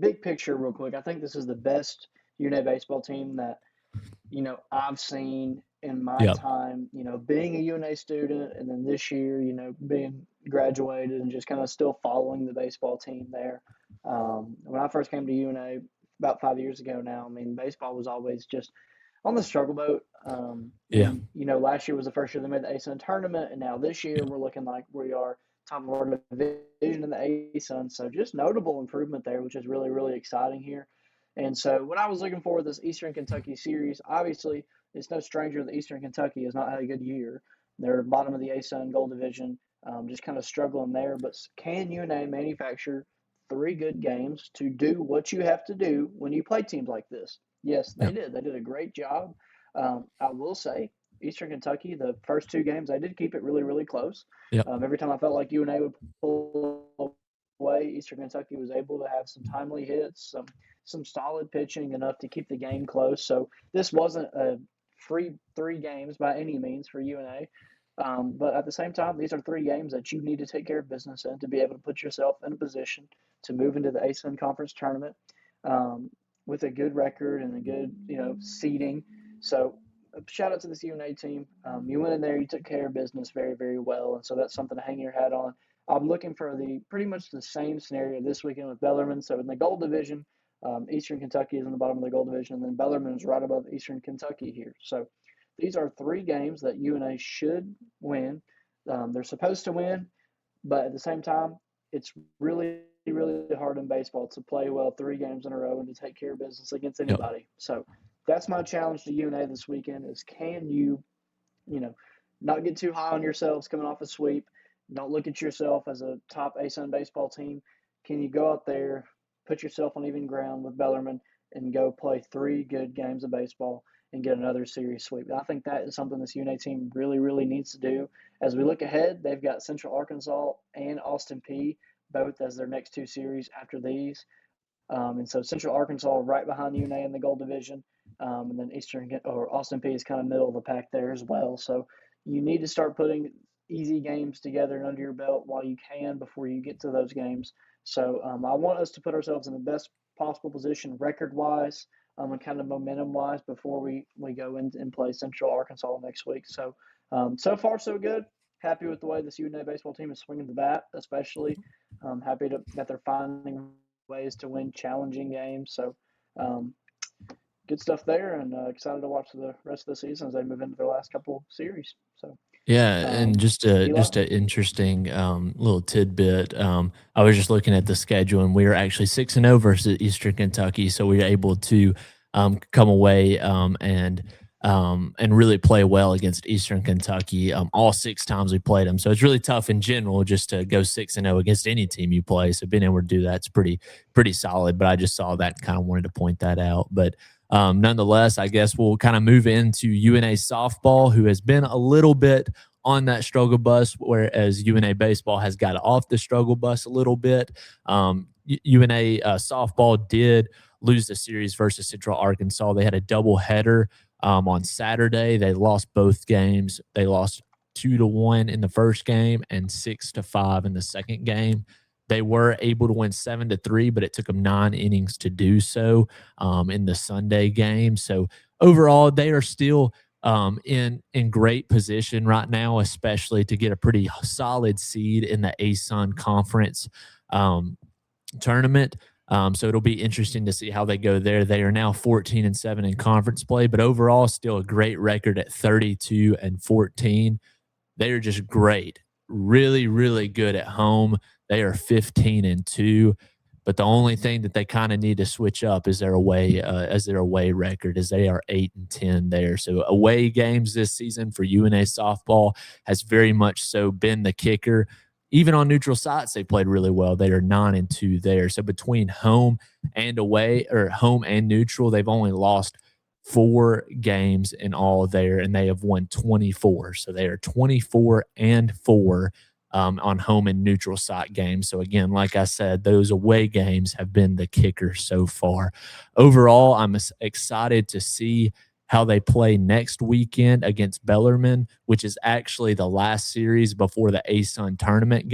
big picture, real quick. I think this is the best UNA baseball team that I've seen in my Yep. time, being a UNA student, and then this year, being graduated and just kind of still following the baseball team there. When I first came to UNA about 5 years ago now, I mean, baseball was always just on the struggle boat. Yeah. And last year was the first year they made the ASUN tournament, and now this year Yeah. we're looking like we are top of our division in the ASUN. So just notable improvement there, which is really, really exciting here. And so what I was looking for with this Eastern Kentucky series, obviously, it's no stranger that Eastern Kentucky has not had a good year. They're bottom of the ASUN Gold Division, just kind of struggling there. But can UNA manufacture 3 good games to do what you have to do when you play teams like this? Yes, they Yeah. did. They did a great job. I will say, Eastern Kentucky, the first 2 games, they did keep it really, really close. Yep. Every time I felt like UNA would pull away, Eastern Kentucky was able to have some timely hits, some solid pitching, enough to keep the game close. So this wasn't a free 3 games by any means for UNA. But at the same time, these are 3 games that you need to take care of business in to be able to put yourself in a position to move into the ASUN conference tournament um, with a good record and a good, seeding. So shout out to this UNA team. You went in there, you took care of business very, very well, and so that's something to hang your hat on. I'm looking for the pretty much the same scenario this weekend with Bellarmine. So in the Gold Division, Eastern Kentucky is in the bottom of the Gold Division, and then Bellarmine is right above Eastern Kentucky here. So these are 3 games that UNA should win. They're supposed to win, but at the same time, it's really really hard in baseball to play well 3 games in a row and to take care of business against Yep. anybody. So that's my challenge to UNA this weekend: is can you, you know, not get too high on yourselves coming off a sweep. Don't look at yourself as a top ASUN baseball team. Can you go out there, put yourself on even ground with Bellarmine, and go play 3 good games of baseball and get another series sweep? I think that is something this UNA team really, really needs to do. As we look ahead, they've got Central Arkansas and Austin Peay both as their next 2 series after these. And so Central Arkansas right behind UNA in the Gold Division, and then Eastern or Austin Peay is kind of middle of the pack there as well. So you need to start putting easy games together and under your belt while you can before you get to those games. So I want us to put ourselves in the best possible position record wise, and kind of momentum wise before we go in and play Central Arkansas next week. So so far so good. Happy with the way this UNA baseball team is swinging the bat, especially. Happy that they're finding ways to win challenging games. So, um, good stuff there, and excited to watch the rest of the season as they move into their last couple series. So, Yeah, and um, Eli, just a interesting little tidbit. I was just looking at the schedule, and we are actually 6-0 versus Eastern Kentucky, so we were able to come away and really play well against Eastern Kentucky all 6 times we played them. So it's really tough in general just to go 6-0 against any team you play. So being able to do that's pretty solid. But I just saw that and kind of wanted to point that out. But nonetheless, I guess we'll kind of move into UNA softball, who has been a little bit on that struggle bus, whereas UNA baseball has got off the struggle bus a little bit. UNA softball did lose the series versus Central Arkansas. They had a doubleheader on Saturday. They lost both games. They lost 2-1 in the first game and 6-5 in the second game. They were able to win 7-3, but it took them 9 innings to do so in the Sunday game. So overall, they are still in great position right now, especially to get a pretty solid seed in the ASUN conference um, tournament. So it'll be interesting to see how they go there. They are now 14-7 in conference play, but overall, still a great record at 32-14. They are just great, really, really good at home. They are 15-2. But the only thing that they kind of need to switch up is their away record, as they are 8-10 there. So away games this season for UNA softball has very much so been the kicker. Even on neutral sites, they played really well. They are 9-2 there. So between home and away, or home and neutral, they've only lost 4 games in all there, and they have won 24. So they are 24-4 on home and neutral site games. So again, like I said, those away games have been the kicker so far. Overall, I'm excited to see how they play next weekend against Bellarmine, which is actually the last series before the ASUN tournament.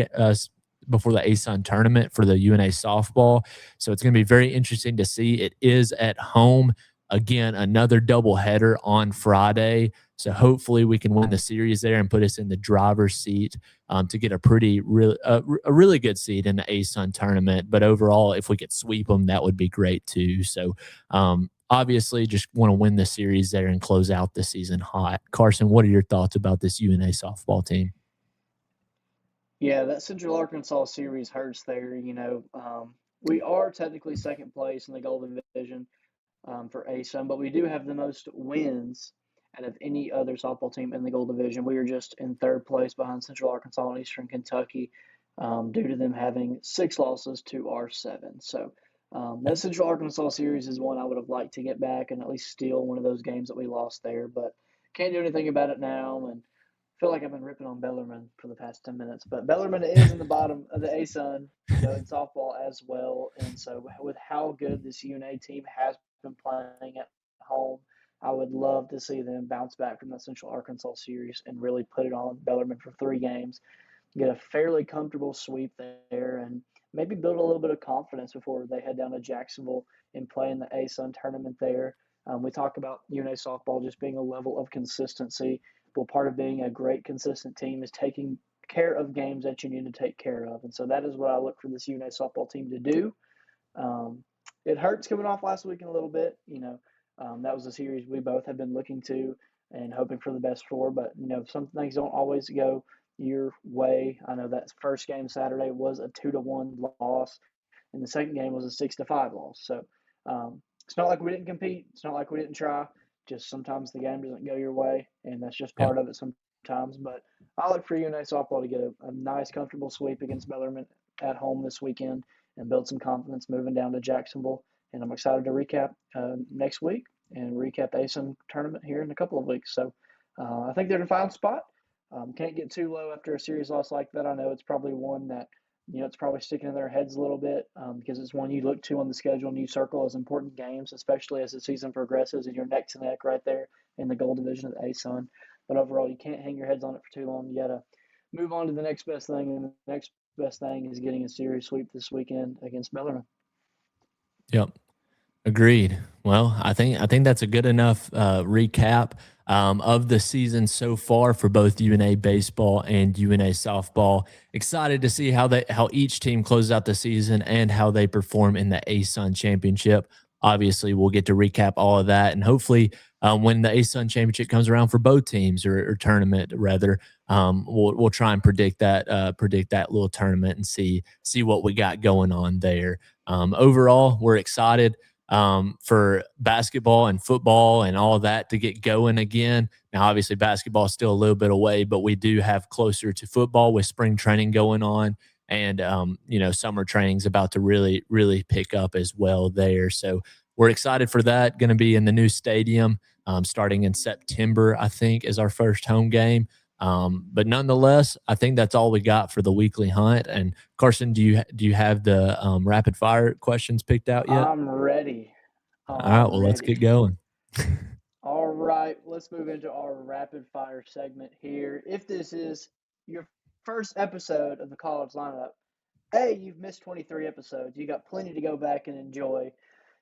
Before the ASUN tournament for the UNA softball. So it's going to be very interesting to see. It is at home. Again, another doubleheader on Friday. So hopefully we can win the series there and put us in the driver's seat to get a really good seed in the ASUN tournament. But overall, if we could sweep them, that would be great too. So obviously, just want to win the series there and close out the season hot. Carson, what are your thoughts about this UNA softball team? yeah, that Central Arkansas series hurts there. We are technically second place in the Golden Division for ASUN, but we do have the most wins out of any other softball team in the Gold Division. We are just in third place behind Central Arkansas and Eastern Kentucky, due to them having 6 losses to our 7. So that Central Arkansas series is one I would have liked to get back and at least steal one of those games that we lost there, but can't do anything about it now. And feel like I've been ripping on Bellarmine for the past 10 minutes, but Bellarmine is in the bottom of the ASUN, in softball as well. And so, with how good this UNA team has been playing at home, I would love to see them bounce back from the Central Arkansas series and really put it on Bellarmine for 3 games, get a fairly comfortable sweep there, and maybe build a little bit of confidence before they head down to Jacksonville and play in the ASUN tournament there. We talk about UNA softball just being a level of consistency. Well, part of being a great, consistent team is taking care of games that you need to take care of. And so that is what I look for this UNA softball team to do. Um, it hurts coming off last weekend a little bit. That was a series we both have been looking to and hoping for the best for. But, some things don't always go your way. I know that first game Saturday was a 2-1 loss. and the second game was a 6-5 loss. So it's not like we didn't compete. It's not like we didn't try. Just sometimes the game doesn't go your way, and that's just Yep. part of it sometimes. But I look for UNA softball to get a nice, comfortable sweep against Bellarmine at home this weekend and build some confidence moving down to Jacksonville. And I'm excited to recap next week and recap the ASUN tournament here in a couple of weeks. So I think they're in a fine spot. Can't get too low after a series loss like that. I know it's probably one that it's probably sticking in their heads a little bit because it's one you look to on the schedule and you circle as important games, especially as the season progresses and you're neck to neck right there in the gold division of the ASUN. But overall, you can't hang your heads on it for too long. You got to move on to the next best thing, and the next best thing is getting a series sweep this weekend against Bellarmine. Yep. Agreed. Well, I think that's a good enough recap of the season so far for both UNA baseball and UNA softball. Excited to see how each team closes out the season and how they perform in the ASUN championship. Obviously, we'll get to recap all of that, and hopefully, when the ASUN championship comes around for both teams or tournament rather, we'll try and predict that little tournament and see what we got going on there. Overall, we're excited for basketball and football and all of that to get going again. Now, obviously, basketball is still a little bit away, but we do have closer to football with spring training going on. And, summer training is about to really, really pick up as well there. So we're excited for that. Going to be in the new stadium starting in September, I think, is our first home game. But nonetheless, I think that's all we got for the weekly hunt. And Carson, do you have the rapid fire questions picked out yet? I'm ready. All right, I'm well, let's get ready. going. All right, let's move into our rapid fire segment here. If this is your first episode of the college lineup, hey, you've missed 23 episodes. You got plenty to go back and enjoy.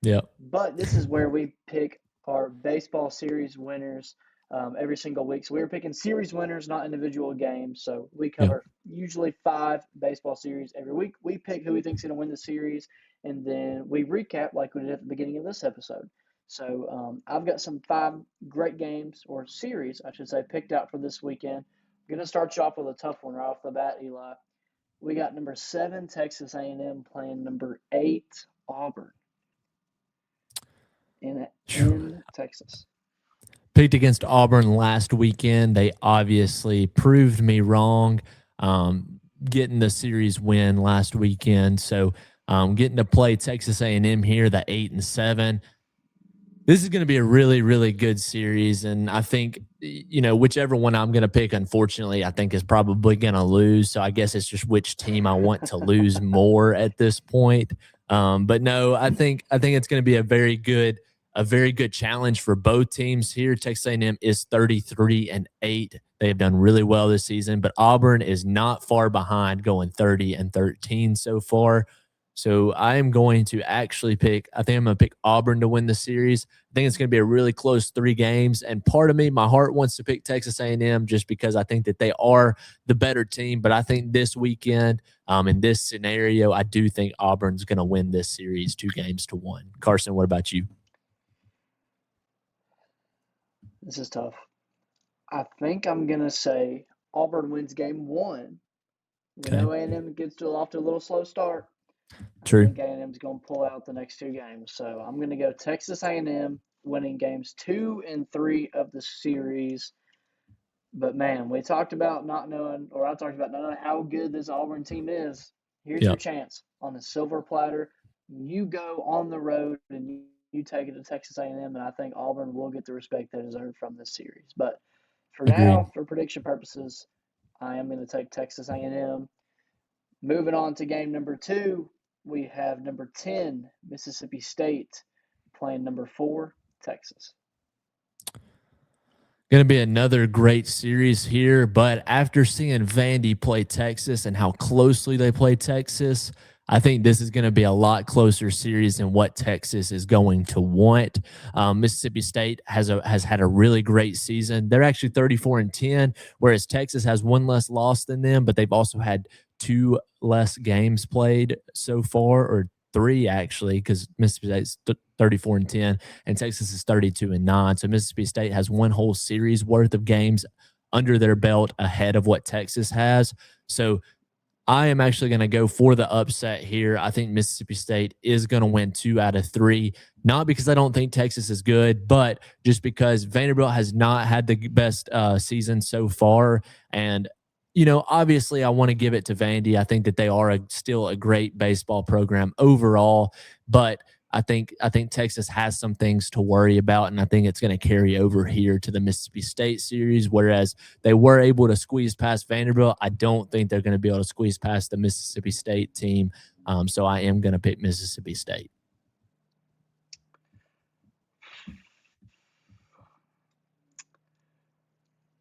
Yep. But this is where we pick our baseball series winners every single week. So we were picking series winners, not individual games. So we Yep. cover usually 5 baseball series every week. We pick who we think's going to win the series, and then we recap like we did at the beginning of this episode. So I've got some 5 great games, or series, I should say, picked out for this weekend. I'm going to start you off with a tough one right off the bat, Eli. We got number 7, Texas A&M, playing number 8, Auburn in Texas. Picked against Auburn last weekend. They obviously proved me wrong, getting the series win last weekend. So getting to play Texas A&M here, the 8-7. This is going to be a really, really good series. And I think, whichever one I'm going to pick, unfortunately, I think is probably going to lose. So I guess it's just which team I want to lose more at this point. But no, I think it's going to be a very good challenge for both teams here. Texas A&M is 33-8. They have done really well this season, but Auburn is not far behind, going 30-13 so far. So I am going to actually I think I'm going to pick Auburn to win the series. I think it's going to be a really close 3 games. And part of me, my heart wants to pick Texas A&M just because I think that they are the better team. But I think this weekend, in this scenario, I do think Auburn's going to win this series 2-1. Carson, what about you? This is tough. I think I'm going to say Auburn wins game 1. We know A&M gets off to a little slow start. True. I think A&M's going to pull out the next 2 games. So I'm going to go Texas A&M winning games 2 and 3 of the series. But, man, we talked about not knowing, or I talked about not knowing how good this Auburn team is. Here's your chance on a silver platter. You go on the road and you take it to Texas A&M, and I think Auburn will get the respect they deserve from this series. But for now, for prediction purposes, I am going to take Texas A&M. Moving on to game number 2, we have number 10, Mississippi State, playing number 4, Texas. Going to be another great series here, but after seeing Vandy play Texas and how closely they play Texas, I think this is going to be a lot closer series than what Texas is going to want. Mississippi State has had a really great season. They're actually 34-10, whereas Texas has 1 less loss than them, but they've also had 2 less games played so far, or 3 actually, because Mississippi State's 34-10 and Texas is 32-9. So Mississippi State has 1 whole series worth of games under their belt ahead of what Texas has. So I am actually going to go for the upset here. I think Mississippi State is going to win 2 out of 3, not because I don't think Texas is good, but just because Vanderbilt has not had the best season so far. And, obviously, I want to give it to Vandy. I think that they are still a great baseball program overall, but I think Texas has some things to worry about, and I think it's going to carry over here to the Mississippi State series. Whereas they were able to squeeze past Vanderbilt, I don't think they're going to be able to squeeze past the Mississippi State team. So I am going to pick Mississippi State.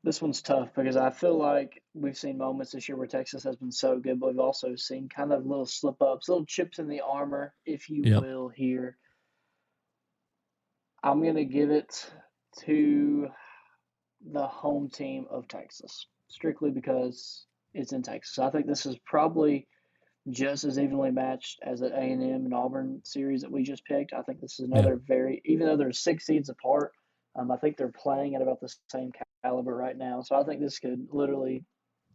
This one's tough because I feel like we've seen moments this year where Texas has been so good, but we've also seen kind of little slip ups, little chips in the armor, if you Yep. will, here. I'm going to give it to the home team of Texas, strictly because it's in Texas. I think this is probably just as evenly matched as the A&M and Auburn series that we just picked. I think this is Yeah. another even though they're 6 seeds apart, I think they're playing at about the same caliber right now. So I think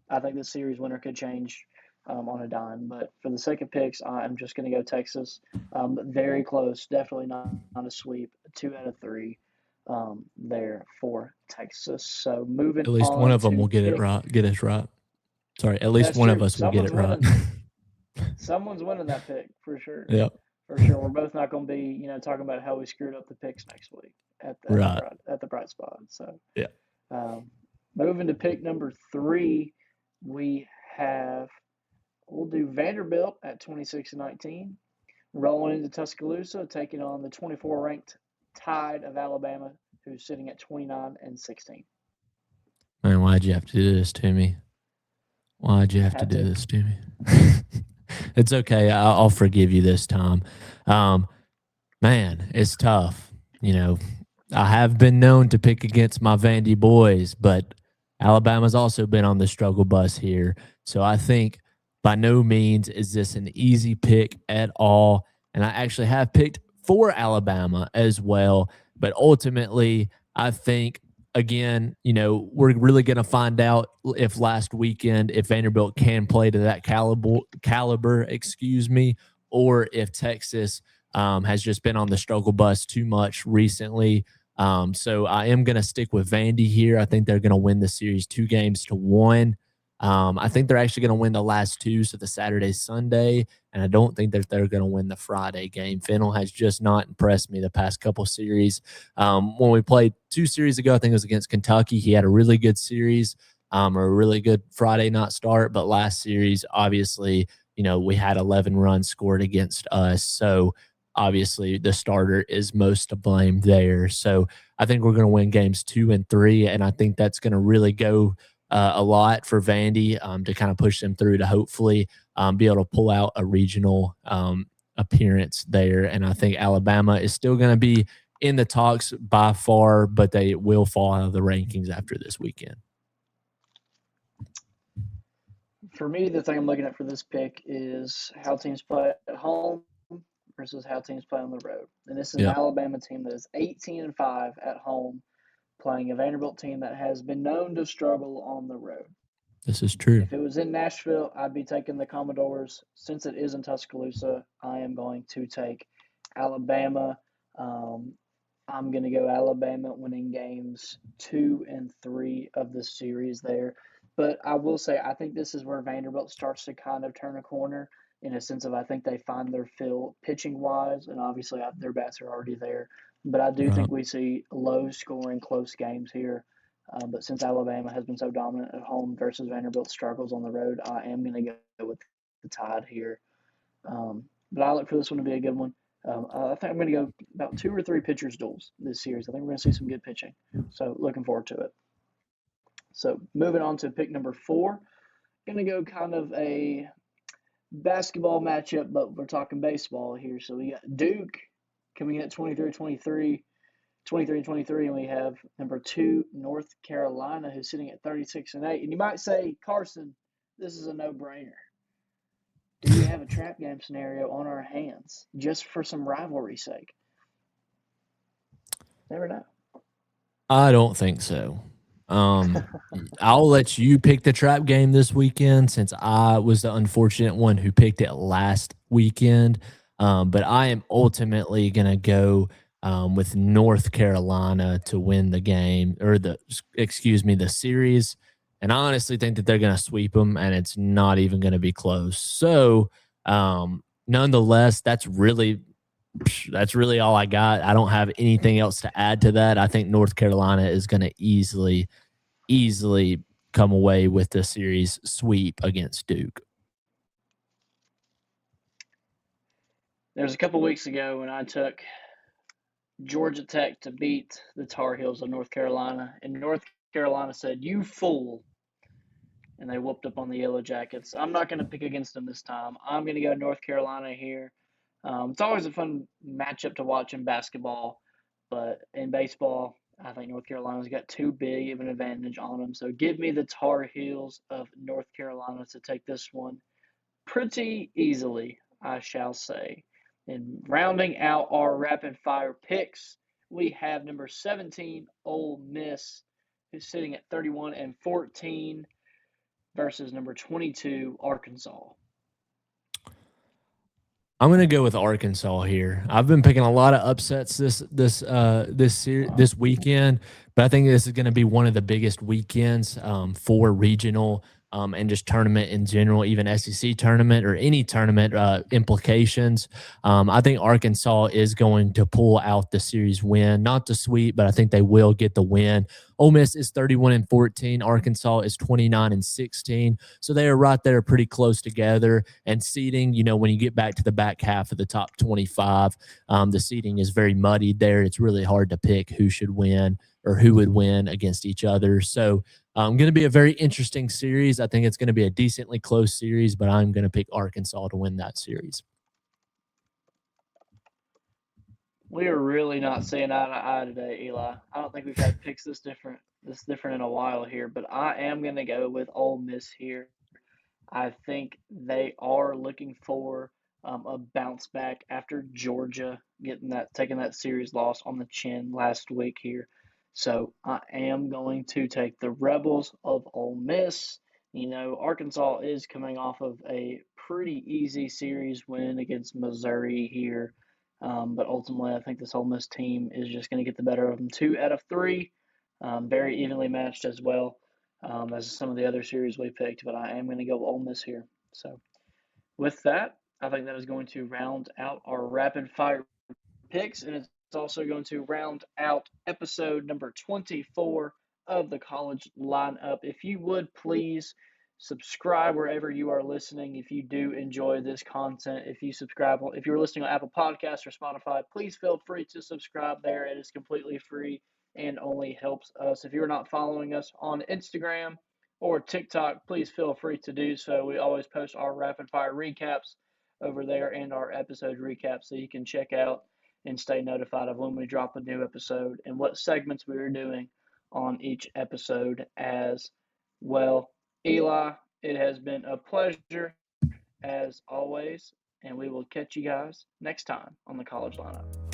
I think this series winner could change on a dime. But for the sake of picks, I'm just going to go Texas. Very close, definitely not a sweep. 2 out of 3 there for Texas. So moving At least one on of them to will get it pick. right. Get us right. Sorry. At least That's one of true. us will get it right. Someone's winning that pick for sure. Yep. For sure. We're both not going to be, talking about how we screwed up the picks next week Right. at the bright spot. So, Yeah. um, moving to pick number 3, we have we'll do Vanderbilt at 26-19, rolling into Tuscaloosa, taking on the 24 ranked Tide of Alabama, who's sitting at 29-16. Man, why'd you have to do this to me? Why'd you have to Had do to. this to me? It's okay. I'll forgive you this time. Um, Man, it's tough. I have been known to pick against my Vandy boys, but Alabama's also been on the struggle bus here. So I think by no means is this an easy pick at all. And I actually have picked for Alabama as well. But ultimately, I think, again, we're really going to find out if last weekend, if Vanderbilt can play to that caliber, or if Texas has just been on the struggle bus too much recently. So I am going to stick with Vandy here. I think they're going to win the series 2-1. I think they're actually going to win the last two, so the Saturday, Sunday, and I don't think that they're going to win the Friday game. Fennel has just not impressed me the past couple series. When we played 2 series ago, I think it was against Kentucky, he had a really good series, or a really good Friday night start, but last series, obviously, we had 11 runs scored against us, so obviously the starter is most to blame there. So I think we're going to win games 2 and 3, and I think that's going to really go a lot for Vandy to kind of push them through to hopefully be able to pull out a regional appearance there. And I think Alabama is still going to be in the talks by far, but they will fall out of the rankings after this weekend. For me, the thing I'm looking at for this pick is how teams play at home versus how teams play on the road. And this is an Yeah, Alabama team that is 18-5 at home, playing a Vanderbilt team that has been known to struggle on the road. this is true. If it was in Nashville, I'd be taking the Commodores. Since it is in Tuscaloosa, I am going to take Alabama. Um, I'm going to go Alabama winning games 2 and 3 of the series there. But I will say, I think this is where Vanderbilt starts to kind of turn a corner in a sense of I think they find their fill pitching wise, and obviously their bats are already there. But I do Right. think we see low scoring, close games here. But since Alabama has been so dominant at home versus Vanderbilt struggles on the road, I am going to go with the Tide here. But I look for this one to be a good one. I think I'm going to go about 2 or 3 pitchers duels this series. I think we're going to see some good pitching. So looking forward to it. So moving on to pick number 4, going to go kind of a basketball matchup, but we're talking baseball here. So we got Duke coming in at 23-23, and we have number 2 North Carolina, who's sitting at 36-8. And you might say, Carson, this is a no-brainer. Do we have a trap game scenario on our hands just for some rivalry's sake? Never know. I don't think so. Um, I'll let you pick the trap game this weekend since I was the unfortunate one who picked it last weekend. But I am ultimately going to go with North Carolina to win the game or excuse me, the series. And I honestly think that they're going to sweep them and it's not even going to be close. So, nonetheless, that's really all I got. I don't have anything else to add to that. I think North Carolina is going to easily come away with the series sweep against Duke. There's a couple weeks ago when I took Georgia Tech to beat the Tar Heels of North Carolina, and North Carolina said, "You fool," and they whooped up on the Yellow Jackets. I'm not going to pick against them this time. I'm going to go North Carolina here. It's always a fun matchup to watch in basketball, but in baseball, I think North Carolina's got too big of an advantage on them. So give me the Tar Heels of North Carolina to take this one pretty easily, I shall say. And rounding out our rapid fire picks, we have number 17, Ole Miss, who's sitting at 31-14 versus number 22, Arkansas. I'm gonna go with Arkansas here. I've been picking a lot of upsets this weekend, but I think this is going to be one of the biggest weekends for regional and just tournament in general, even SEC tournament or any tournament implications. I think Arkansas is going to pull out the series win, not the sweep, but I think they will get the win. Ole Miss is 31-14. Arkansas is 29-16. So they are right there pretty close together. And seeding, when you get back to the back half of the top 25, the seeding is very muddied there. It's really hard to pick who should win or who would win against each other. So going to be a very interesting series. I think it's going to be a decently close series, but I'm going to pick Arkansas to win that series. We are really not seeing eye to eye today, Eli. I don't think we've had picks this different in a while here, but I am going to go with Ole Miss here. I think they are looking for a bounce back after Georgia taking that series loss on the chin last week here. So I am going to take the Rebels of Ole Miss. Arkansas is coming off of a pretty easy series win against Missouri here. But ultimately, I think this Ole Miss team is just going to get the better of them. 2 out of 3, very evenly matched as well as some of the other series we picked, but I am going to go Ole Miss here. So, with that, I think that is going to round out our rapid fire picks, and it's also going to round out episode number 24 of the college lineup. If you would please subscribe wherever you are listening. If you do enjoy this content, if you're listening on Apple Podcasts or Spotify, please feel free to subscribe there. It is completely free and only helps us. If you're not following us on Instagram or TikTok, please feel free to do so. We always post our rapid fire recaps over there and our episode recaps so you can check out and stay notified of when we drop a new episode and what segments we are doing on each episode as well. Eli, it has been a pleasure as always, and we will catch you guys next time on the college lineup.